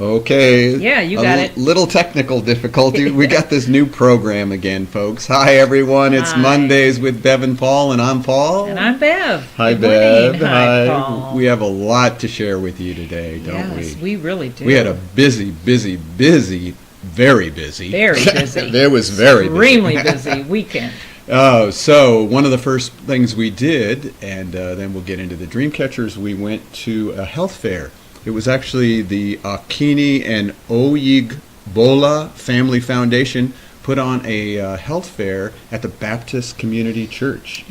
Okay. Yeah, you got it. Little technical difficulty. We got this new program again, folks. Hi, everyone. It's Hi. Mondays with Bev Paul, and I'm Paul. And I'm Bev. Hi, Good Bev. morning. Hi, Paul. We have a lot to share with you today, don't we? Yes, we really do. We had a busy, very busy. Very busy. It was very extremely busy weekend. So one of the first things we did, and then we'll get into the DreamCathcers, we went to a health fair. It was actually the Akini and Oyegbola Family Foundation put on a health fair at the Baptist Community Church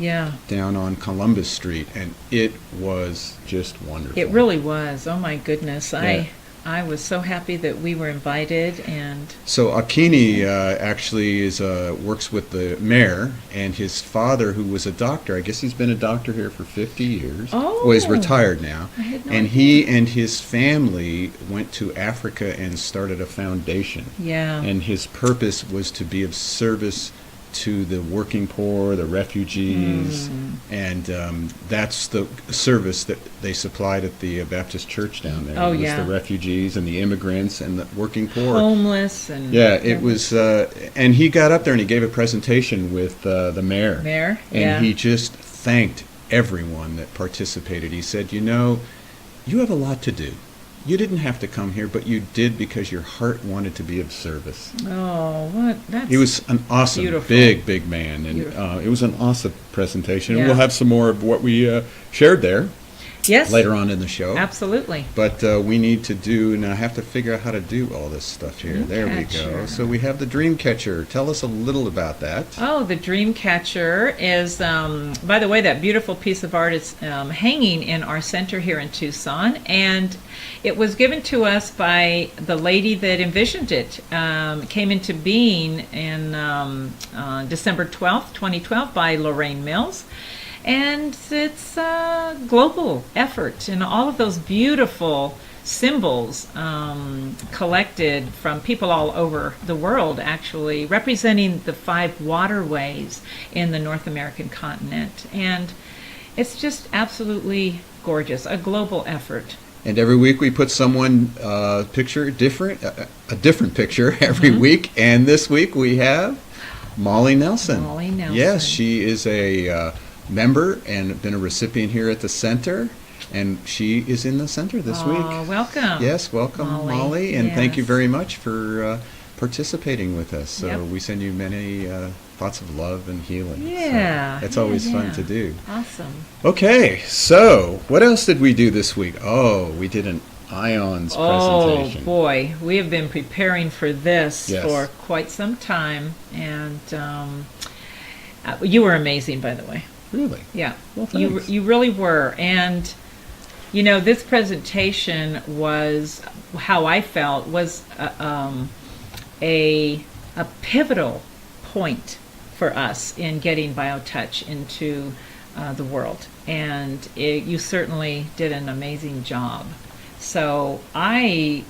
down on Columbus Street, and it was just wonderful. It really was. Oh my goodness. Yeah. I was so happy that we were invited. And so Akini actually is works with the mayor, and his father, who was a doctor. I guess he's been a doctor here for 50 years. Oh. Well, he's retired now. I had no and idea. he and his family went to Africa and started a foundation. Yeah. And his purpose was to be of service to the working poor, the refugees, and that's the service that they supplied at the Baptist church down there. Oh, it was yeah. the refugees and the immigrants and the working poor. Homeless and It was, and he got up there and he gave a presentation with the mayor. And he just thanked everyone that participated. He said, you have a lot to do. You didn't have to come here, but you did because your heart wanted to be of service. Oh, what? That's He was an awesome, beautiful. big man, and it was an awesome presentation. We'll have some more of what we shared there later on in the show. Absolutely. But we need to do, and I have to figure out how to do all this stuff here. There we go. So we have the DreamCathcer. Tell us a little about that. Oh, the DreamCathcer is, by the way, that beautiful piece of art is hanging in our center here in Tucson, and it was given to us by the lady that envisioned it. It came into being in December 12th, 2012 by Lorraine Mills. And it's a global effort, and all of those beautiful symbols collected from people all over the world, actually, representing the 5 waterways in the North American continent. And it's just absolutely gorgeous, a global effort. And every week we put someone picture different, a different picture every week. And this week we have Molly Nelson. Molly Nelson. Yes, she is a member and been a recipient here at the center, and she is in the center this week. Welcome. Yes, welcome, Molly, and thank you very much for participating with us. So we send you many thoughts of love and healing. Yeah. So it's always fun to do. Awesome. Okay, so what else did we do this week? Oh, we did an IONS presentation. Oh boy, we have been preparing for this Yes. for quite some time, and you were amazing, by the way. Really? Yeah, Well, thanks. you really were. And this presentation was, how I felt, was a pivotal point for us in getting BioTouch into the world, and you certainly did an amazing job. So I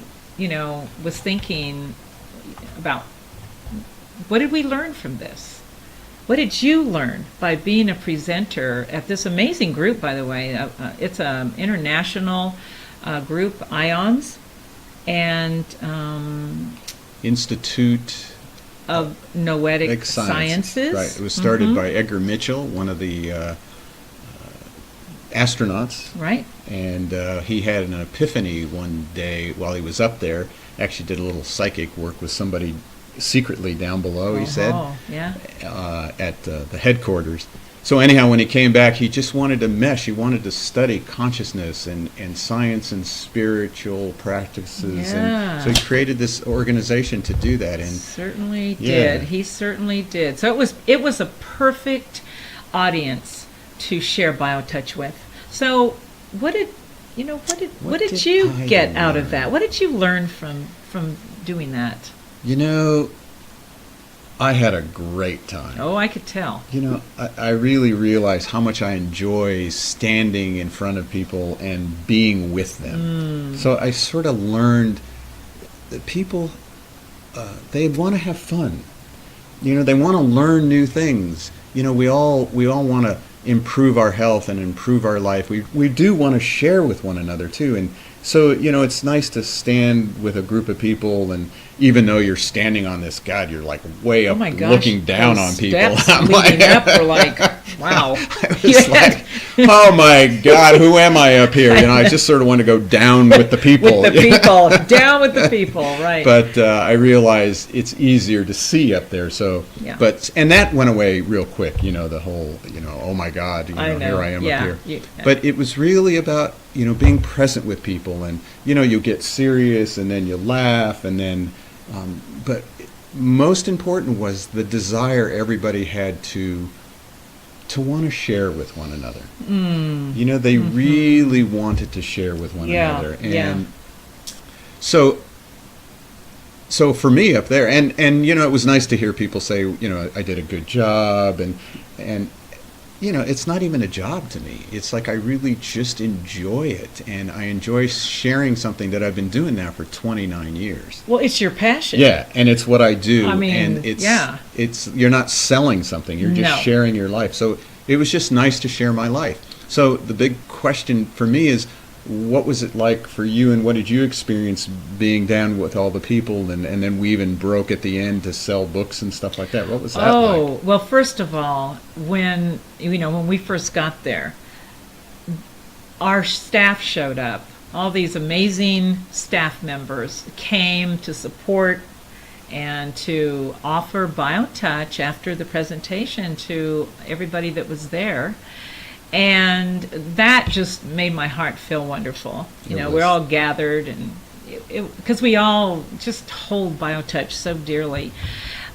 was thinking about, what did we learn from this? What did you learn by being a presenter at this amazing group, by the way? It's an international group, IONS, and Institute of Noetic Sciences. Right. It was started by Edgar Mitchell, one of the astronauts. Right. And he had an epiphany one day while he was up there. Actually did a little psychic work with somebody secretly down below, he said, at the headquarters. So anyhow, when he came back, he just wanted to mesh. He wanted to study consciousness and science and spiritual practices. And so he created this organization to do that. And certainly did. He certainly did. So it was a perfect audience to share BioTouch with. So what did you get out of that? What did you learn from doing that? I had a great time. Oh, I could tell. I really realized how much I enjoy standing in front of people and being with them. So I sort of learned that people, they want to have fun. They want to learn new things. We all want to improve our health and improve our life, we do want to share with one another too. And so, it's nice to stand with a group of people, and even though you're standing on this, God, you're like way up, Oh my gosh, looking down on those people. steps I'm leading like, up were like, wow. it's like, oh my God, who am I up here? I just sort of want to go down with the people. With the people, down with the people, right. But I realize it's easier to see up there. So, Yeah. and that went away real quick. The whole, oh my God, I know. here I am Yeah. up here. But it was really about, being present with people, and you get serious, and then you laugh, and then, but most important was the desire everybody had to want to share with one another. They really wanted to share with one another, and so for me up there, and it was nice to hear people say, I did a good job, and it's not even a job to me. It's like I really just enjoy it, and I enjoy sharing something that I've been doing now for 29 years. Well, it's your passion. Yeah, and it's what I do. I mean, and it's you're not selling something, you're just sharing your life. So it was just nice to share my life. So the big question for me is, what was it like for you, and what did you experience being down with all the people, and then we even broke at the end to sell books and stuff like that? What was that like? Well, first of all, when we first got there, our staff showed up. All these amazing staff members came to support and to offer BioTouch after the presentation to everybody that was there. And that just made my heart feel wonderful. We're all gathered, and because we all just hold BioTouch so dearly.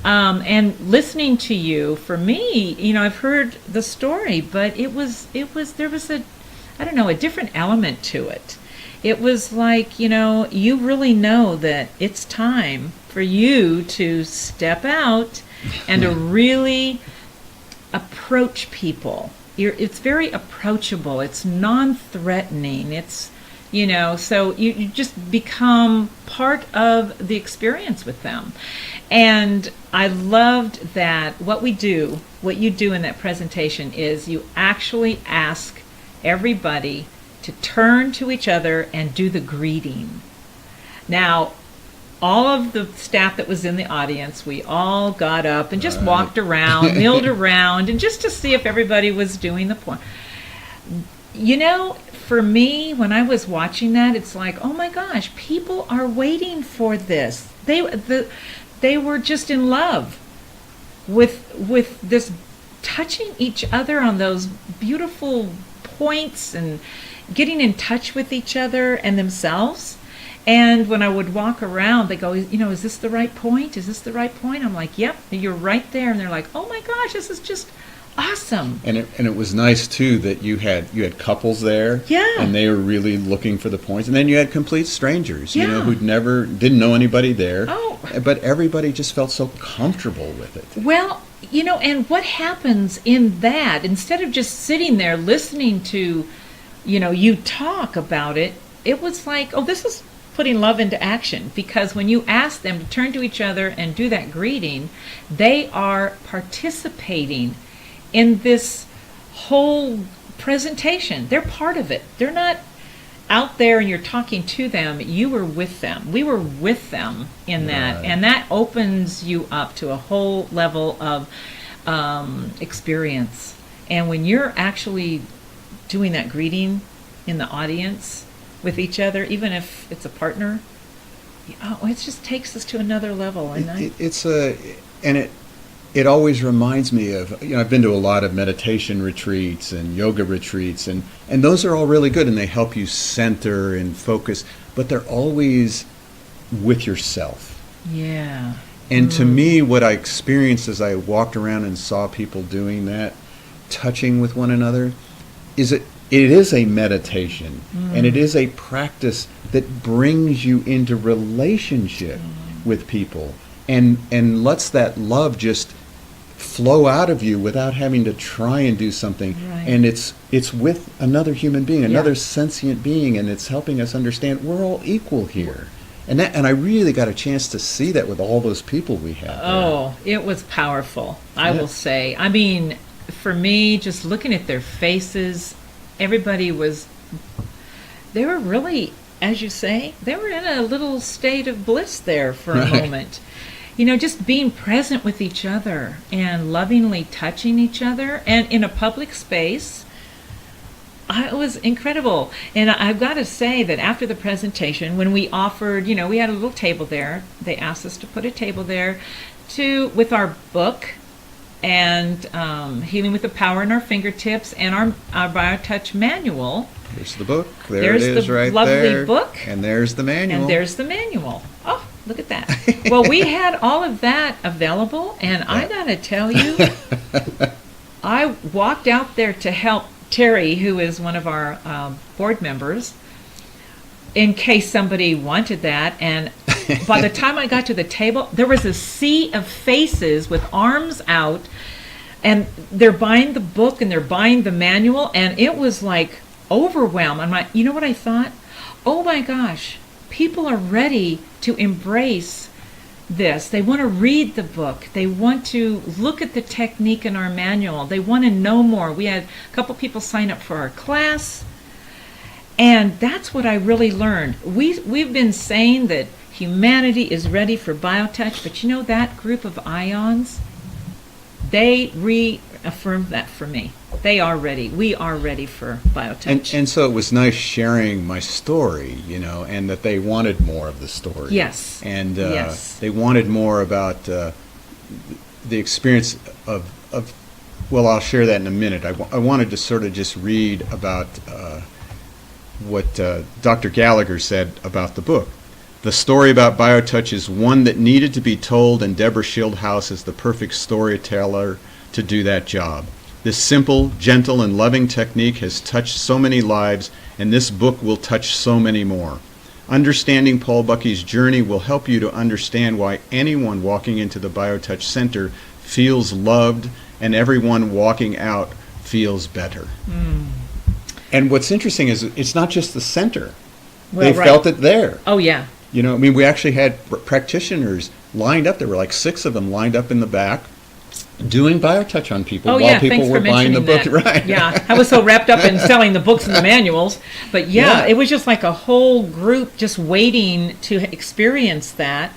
And listening to you, for me, I've heard the story, but there was a different element to it. It was like, you really know that it's time for you to step out and to really approach people. It's very approachable. It's non-threatening. It's, so you just become part of the experience with them. And I loved that what you do in that presentation is you actually ask everybody to turn to each other and do the greeting. Now, all of the staff that was in the audience, we all got up and just walked around, milled around, and just to see if everybody was doing the point. For me, when I was watching that, it's like, oh my gosh, people are waiting for this. They were just in love with this, touching each other on those beautiful points and getting in touch with each other and themselves. And when I would walk around, they go, is this the right point? Is this the right point? I'm like, yep, you're right there. And they're like, oh my gosh, this is just awesome. And it was nice too that you had couples there. Yeah. And they were really looking for the points. And then you had complete strangers, who'd didn't know anybody there. Oh. But everybody just felt so comfortable with it. Well, and what happens in that, instead of just sitting there listening to, you talk about it, it was like, oh, this is putting love into action, because when you ask them to turn to each other and do that greeting, they are participating in this whole presentation. They're part of it. They're not out there and you're talking to them. You were with them. We were with them in that. Right. And that opens you up to a whole level of experience. And when you're actually doing that greeting in the audience with each other, even if it's a partner, it just takes us to another level. And it always reminds me of, I've been to a lot of meditation retreats and yoga retreats, and those are all really good, and they help you center and focus, but they're always with yourself. Yeah. And to me, what I experienced as I walked around and saw people doing that, touching with one another, is it is a meditation, and it is a practice that brings you into relationship with people, and lets that love just flow out of you without having to try and do something. Right. And it's with another human being, another sentient being, and it's helping us understand we're all equal here. And I really got a chance to see that with all those people we had there. Oh, it was powerful, I will say. I mean, for me, just looking at their faces, everybody they were really, as you say, they were in a little state of bliss there for a moment. Just being present with each other and lovingly touching each other and in a public space. It was incredible. And I've got to say that after the presentation, when we offered, we had a little table there. They asked us to put a table there with our book and Healing with the Power in Our Fingertips and our BioTouch manual. There's the book. There's it is the right lovely there. book. And there's the manual. And there's the manual. Oh, look at that. Well, we had all of that available, and I got to tell you, I walked out there to help Terry, who is one of our board members, in case somebody wanted that. And by the time I got to the table, there was a sea of faces with arms out, and they're buying the book and they're buying the manual, and it was like overwhelmed. I'm like, you know what I thought? Oh my gosh, people are ready to embrace this. They want to read the book. They want to look at the technique in our manual. They want to know more. We had a couple people sign up for our class, and that's what I really learned. We've been saying that humanity is ready for BioTouch, but that group of ions, they reaffirmed that for me. They are ready. We are ready for BioTouch. And so it was nice sharing my story, and that they wanted more of the story. Yes. And yes. They wanted more about the experience of, well, I'll share that in a minute. I wanted to sort of just read about what Dr. Gallagher said about the book. The story about BioTouch is one that needed to be told, and Deborah Schildhouse is the perfect storyteller to do that job. This simple, gentle, and loving technique has touched so many lives, and this book will touch so many more. Understanding Paul Bucky's journey will help you to understand why anyone walking into the BioTouch Center feels loved, and everyone walking out feels better. And what's interesting is it's not just the center. They felt it there. Oh, yeah. We actually had practitioners lined up. There were like 6 of them lined up in the back doing BioTouch on people while people were buying the book. That. Right. Yeah, I was so wrapped up in selling the books and the manuals. But it was just like a whole group just waiting to experience that,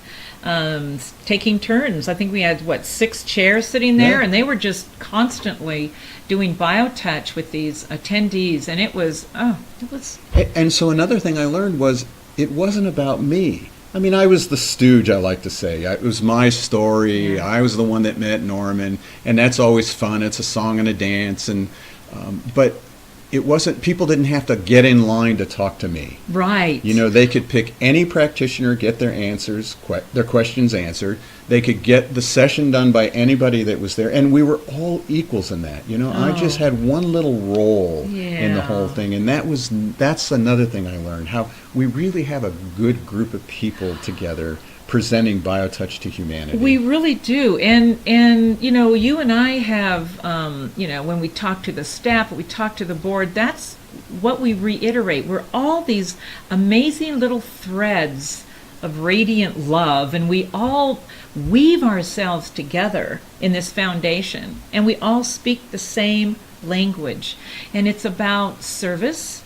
taking turns. I think we had, 6 chairs sitting there, and they were just constantly doing BioTouch with these attendees. And it was. And so another thing I learned was it wasn't about me. I mean, I was the stooge, I like to say. It was my story. I was the one that met Norman, and that's always fun. It's a song and a dance, but it wasn't. People didn't have to get in line to talk to me. Right. They could pick any practitioner, get their questions answered. They could get the session done by anybody that was there, and we were all equals in that. I just had one little role in the whole thing, and that's another thing I learned, how we really have a good group of people together presenting BioTouch to humanity. We really do, and you and I have, when we talk to the staff, when we talk to the board, that's what we reiterate. We're all these amazing little threads of radiant love, and we all weave ourselves together in this foundation, and we all speak the same language, and it's about service.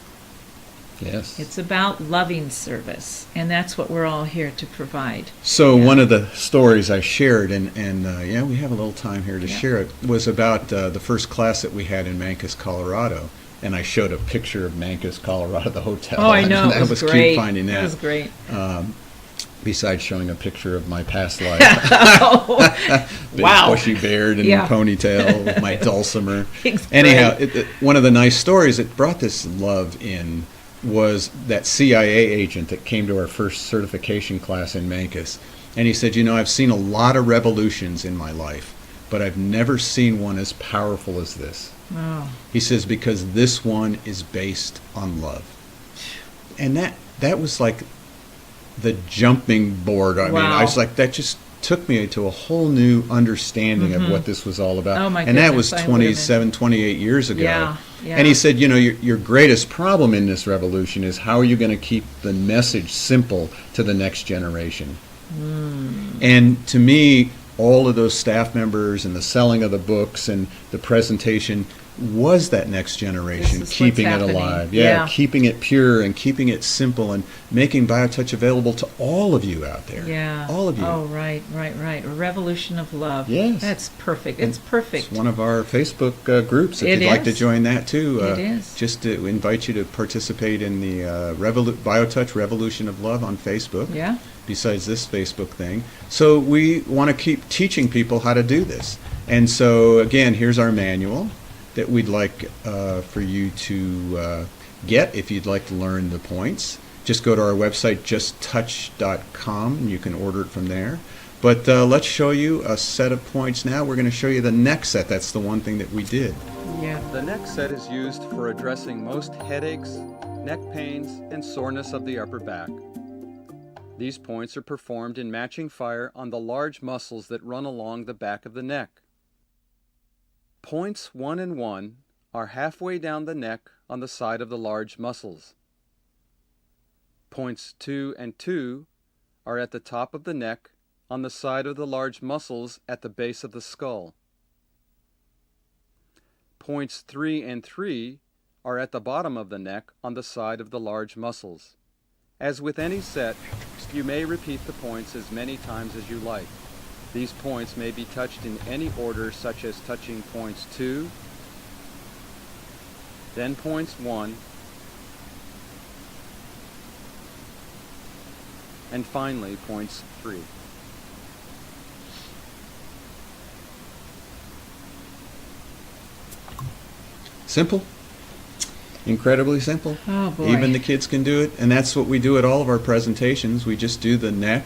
Yes. It's about loving service, and that's what we're all here to provide. So one of the stories I shared, and we have a little time here to share it, was about the first class that we had in Mancos, Colorado. And I showed a picture of Mancos, Colorado, the hotel. Oh, I know. That was great. Cute finding that. It was great. Besides showing a picture of my past life. Big Wow. bushy beard and ponytail with my dulcimer. It's Anyhow, one of the nice stories that brought this love in was that CIA agent that came to our first certification class in Mancos. And he said, I've seen a lot of revolutions in my life, but I've never seen one as powerful as this. Oh. He says, because this one is based on love. And that was like the jumping board. I mean, I was like, that just took me to a whole new understanding of what this was all about. Oh my and that goodness, was 27, 28 years ago. Yeah. And he said, your greatest problem in this revolution is how are you going to keep the message simple to the next generation? And to me, all of those staff members and the selling of the books and the presentation was that next generation, This is keeping what's it happening. alive. Yeah. Keeping it pure and keeping it simple and making BioTouch available to all of you out there. Yeah. All of you. Oh, right. A revolution of love. Yes. That's perfect. It's perfect. It's one of our Facebook groups. If It you'd like to is. join that too, It is. just to invite you to participate in the BioTouch Revolution of Love on Facebook. Yeah. Besides this Facebook thing. So we want to keep teaching people how to do this. And so again, here's our manual that we'd like for you to get if you'd like to learn the points. Just go to our website, justtouch.com, and you can order it from there. But let's show you a set of points now. We're going to show you the next set. That's the one thing that we did. Yeah. The next set is used for addressing most headaches, neck pains, and soreness of the upper back. These points are performed in matching fire on the large muscles that run along the back of the neck. Points 1 and 1 are halfway down the neck on the side of the large muscles. Points 2 and 2 are at the top of the neck on the side of the large muscles at the base of the skull. Points 3 and 3 are at the bottom of the neck on the side of the large muscles. As with any set, you may repeat the points as many times as you like. These points may be touched in any order, such as touching points 2, then points 1, and finally points 3. Simple. Incredibly simple. Oh, boy. Even the kids can do it. And that's what we do at all of our presentations. We just do the neck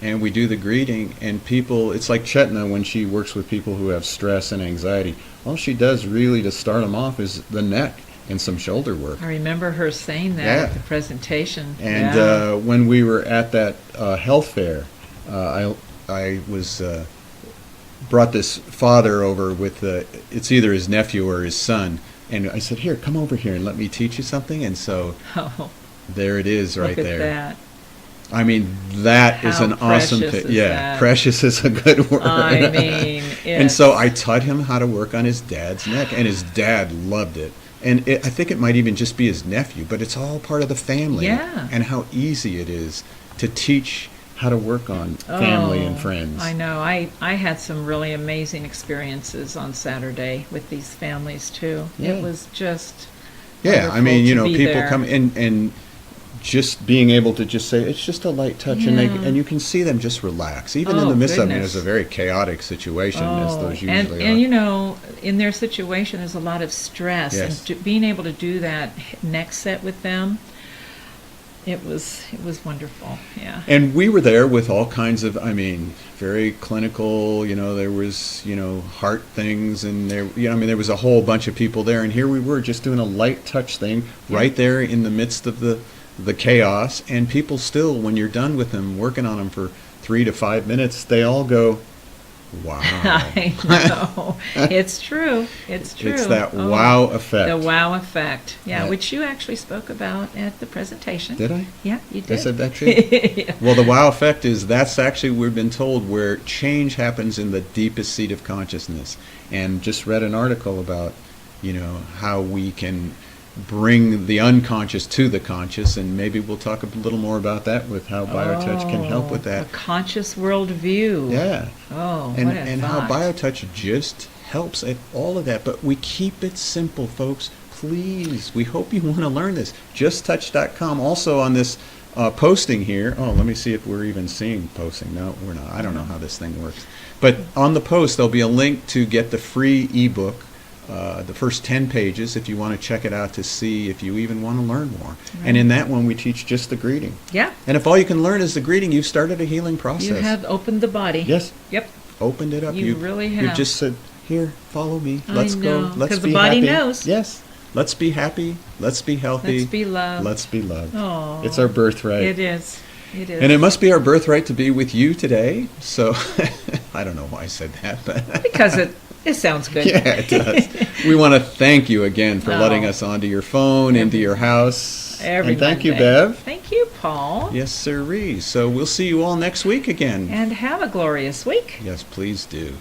and we do the greeting. And people, it's like Chetna when she works with people who have stress and anxiety. All she does really to start them off is the neck and some shoulder work. I remember her saying that Yeah. at the presentation. And Yeah. when we were at that health fair, I was brought this father over with it's either his nephew or his son, and I said, "Here, come over here and let me teach you something." And so Oh, there it is, right look at there. that. I mean, that is How an awesome precious thing. is Yeah, that? precious is a good word. I mean, And so I taught him how to work on his dad's neck, and his dad loved it. And I think it might even just be his nephew, but it's all part of the family. Yeah. And how easy it is to teach how to work on family and friends. I know. I had some really amazing experiences on Saturday with these families too. Yeah. It was just Yeah, I mean, wonderful to be people there. come in and just being able to just say it's just a light touch, and Yeah. and you can see them just relax, even in Oh, the midst of it. goodness. It's a very chaotic situation, as those usually and, are. and you know, in their situation, there's a lot of stress, Yes. and being able to do that next set with them, it was wonderful. Yeah. And we were there with all kinds of, I mean, very clinical, there was, heart things, and there, there was a whole bunch of people there, and here we were just doing a light touch thing right there in the midst of the chaos, and people still, when you're done with them, working on them for 3 to 5 minutes, they all go, wow. I know. It's true. It's true. It's that Oh, wow effect. The wow effect. Yeah, Yeah. which you actually spoke about at the presentation. Did I? Yeah, you did. I said that too? Yeah. Well, the wow effect that's actually, we've been told, where change happens in the deepest seat of consciousness. And just read an article about, how we can bring the unconscious to the conscious, and maybe we'll talk a little more about that with how BioTouch can help with that. A conscious worldview. Yeah. Oh, And, what a and thought. how BioTouch just helps at all of that. But we keep it simple, folks. Please, we hope you want to learn this. JustTouch.com. Also on this posting here. Oh, let me see if we're even seeing posting. No, we're not. I don't know how this thing works. But on the post, there'll be a link to get the free ebook, the first 10 pages, if you want to check it out to see if you even want to learn more. And in that one, we teach just the greeting. Yeah. And if all you can learn is the greeting, you've started a healing process. You have opened the body. Yes. Yep. Opened it up. You really You have. just said, "Here, follow me. I Let's know, go. Let's 'cause the be body happy." knows. Yes. Let's be happy. Let's be healthy. Let's be loved. Let's be loved. Oh. It's our birthright. It is. It is. And it must be our birthright to be with you today. So I don't know why I said that, but because it sounds good. yeah, it does. We want to thank you again for letting Oh. us onto your phone, into your house. Every And thank you, Monday. Bev. Thank you, Paul. Yes, sirree. So we'll see you all next week again. And have a glorious week. Yes, please do.